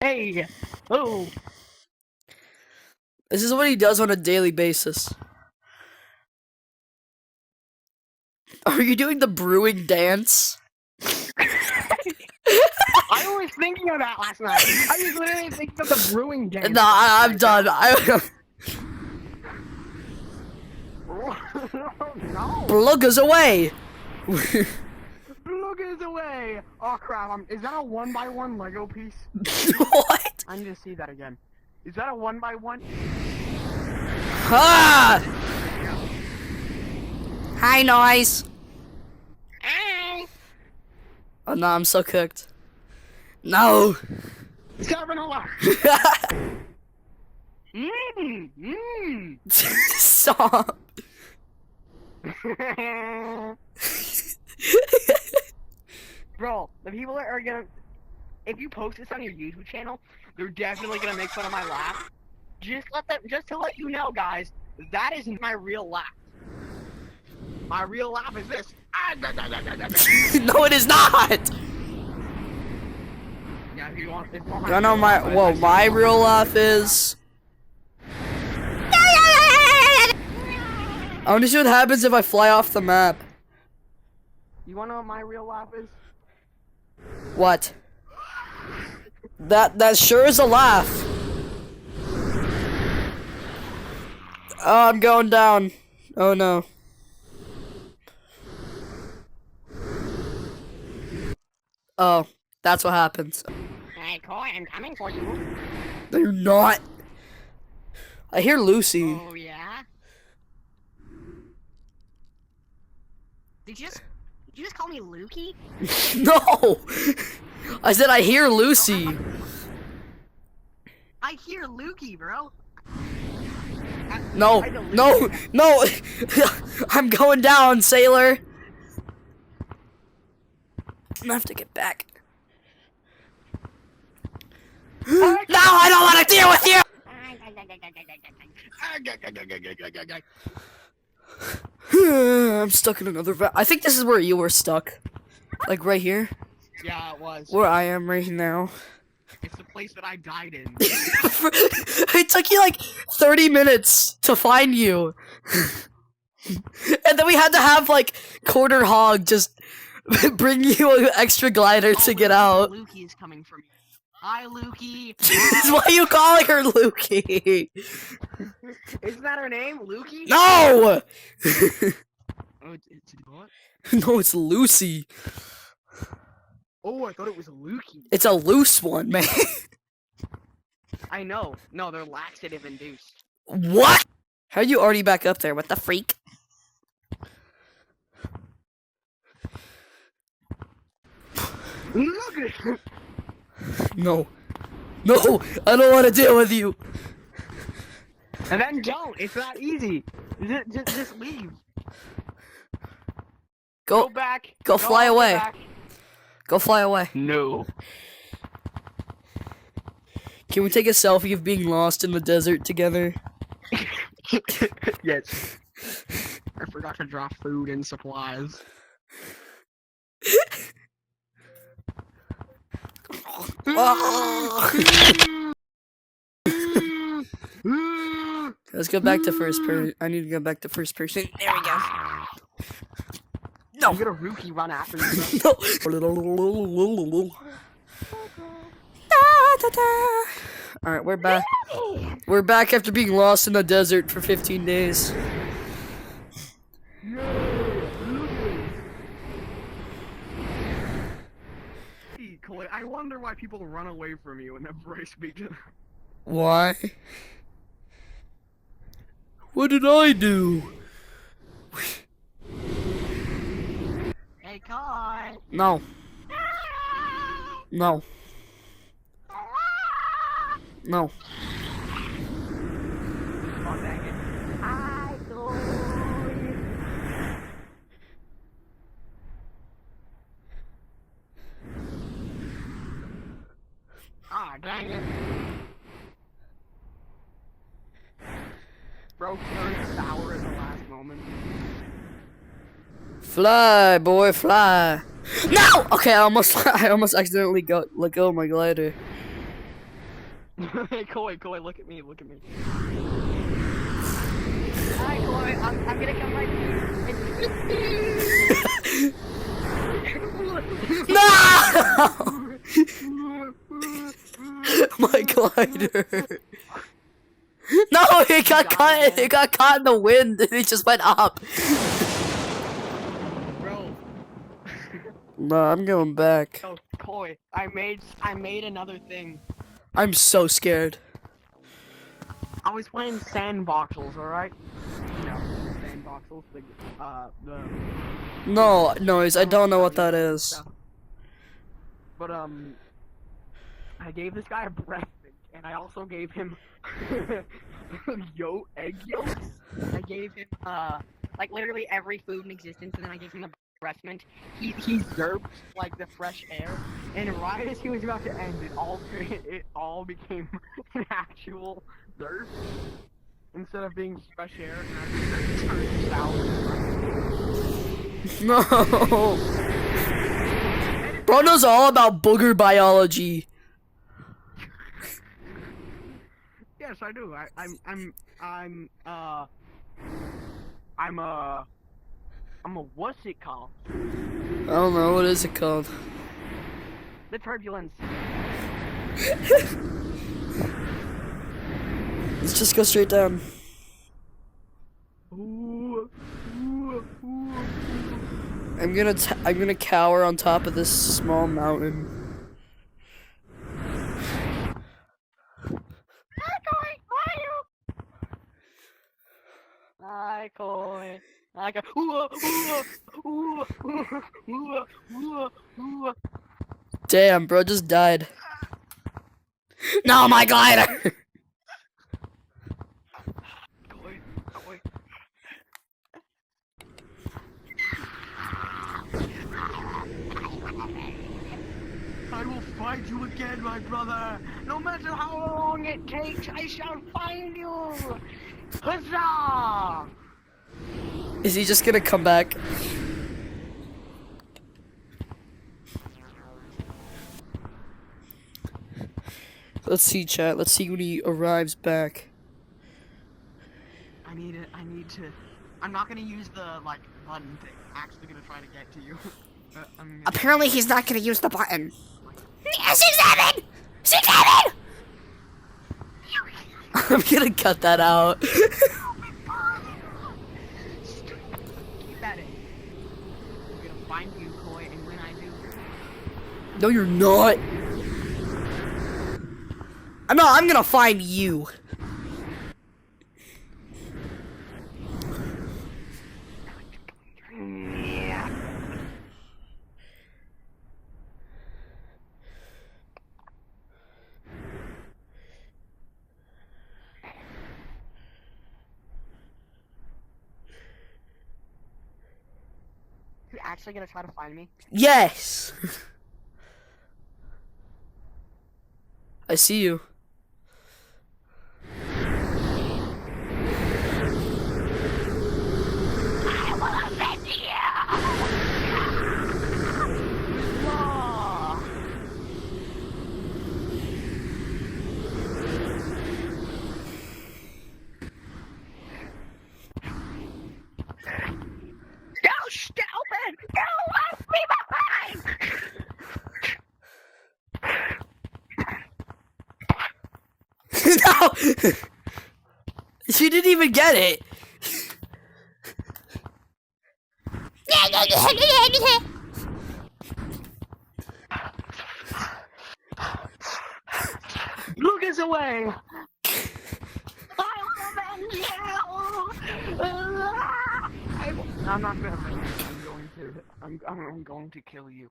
Hey! Oh! This is what he does on a daily basis. Are you doing the brewing dance? I was thinking of that last night. I was literally thinking of the brewing dance. No, I'm done. No! Plug us away! Look is away! Oh crap, is that a 1x1 Lego piece? What? I need to see that again. Is that a 1x1? Ah! Hi, noise! Hey! Oh no, I'm so cooked. No! Carbonara! Mmm! Stop! Bro, the people that are gonna... If you post this on your YouTube channel, they're definitely gonna make fun of my laugh. Just to let you know, guys, that isn't my real laugh. My real laugh is this. No, it is not! Yeah, if you want, I know my real laugh is... I wanna see what happens if I fly off the map. You wanna know what my real laugh is? What? That sure is a laugh. Oh, I'm going down. Oh no. Oh, that's what happens. Hey, Koii, I'm coming for you. No, you're not. I hear Lucy. Oh, yeah? Did you just call me Lukey? No! I said I hear Lucy. I hear Lukey, bro. No, no, no! I'm going down, sailor. I'm gonna have to get back. No, I don't want to deal with you! I'm stuck in another I think this is where you were stuck. Like right here. Yeah, it was. Where I am right now. It's the place that I died in. It took you like 30 minutes to find you. And then we had to have like Quarter Hog just bring you an extra glider to get out. Lukey is coming for me. Hi, Lukey. Why are you calling her Lukey? Isn't that her name, Lukey? No! Oh, it's what? No, it's Lucy. Oh, I thought it was Lukey. It's a loose one, man. I know. No, they're laxative induced. What? How are you already back up there? What the freak? Look at it. No. No! I don't want to deal with you! And then don't. It's not easy. Just leave. Go back. Go fly away. Back. Go fly away. No. Can we take a selfie of being lost in the desert together? Yes. I forgot to drop food and supplies. Let's go back to first person. I need to go back to first person. There we go. No. I'm gonna Rookie run after you. No. Alright, we're back. We're back after being lost in the desert for 15 days. Koii, I wonder why people run away from you whenever I speak to them. Why? What did I do? Hey, Koii! No. No. No. Oh, dang it. Hi, Koii! Ah, dang it. Bro turned sour at the last moment. Fly, boy, fly. No! Okay, I almost accidentally let go of my glider. Hey, Koii, look at me, look at me. Hi, Koii, I'm gonna come right here. No! My glider. No, it got caught. It got caught in the wind, and it just went up. Bro. No, I'm going back. Oh, Koii, I made another thing. I'm so scared. I was playing sandboxels, alright? You know, sandboxels, the No, noise. I don't know what that is. stuff. But, I gave this guy a breast mint, and I also gave him, egg yolks. I gave him, like, literally every food in existence, and then I gave him a breast mint. He derped, like, the fresh air, and right as he was about to end, it all became an actual derp. Instead of being fresh air, and it turned sour. No. Bro knows all about booger biology. Yes, I do. I'm a what's it called? I don't know, what is it called? The turbulence. Let's just go straight down. Ooh, ooh, ooh. I'm gonna cower on top of this small mountain. Hi, Koii. Hi, Koii. Ooh, ooh, ooh, ooh, ooh. Damn, bro just died. No, my glider! Koii. I will find you again, my brother. No matter how long it takes, I shall find you. Huzzah! Is he just gonna come back? Let's see, chat. Let's see when he arrives back. I need to. I'm not gonna use the, like, button thing. I'm actually gonna try to get to you. Apparently, he's not gonna use the button. 6-7! 6-7! I'm gonna cut that out. Keep that in. I'm gonna find you, Koii, and when I do. No, you're not. No, I'm gonna find you. Yeah. You actually gonna try to find me? Yes. I see you. I will avenge you! Law! No, stupid! You left me behind! No! She didn't even get it. Look us away! I will avenge you! I'm not gonna avenge you. I'm going to kill you.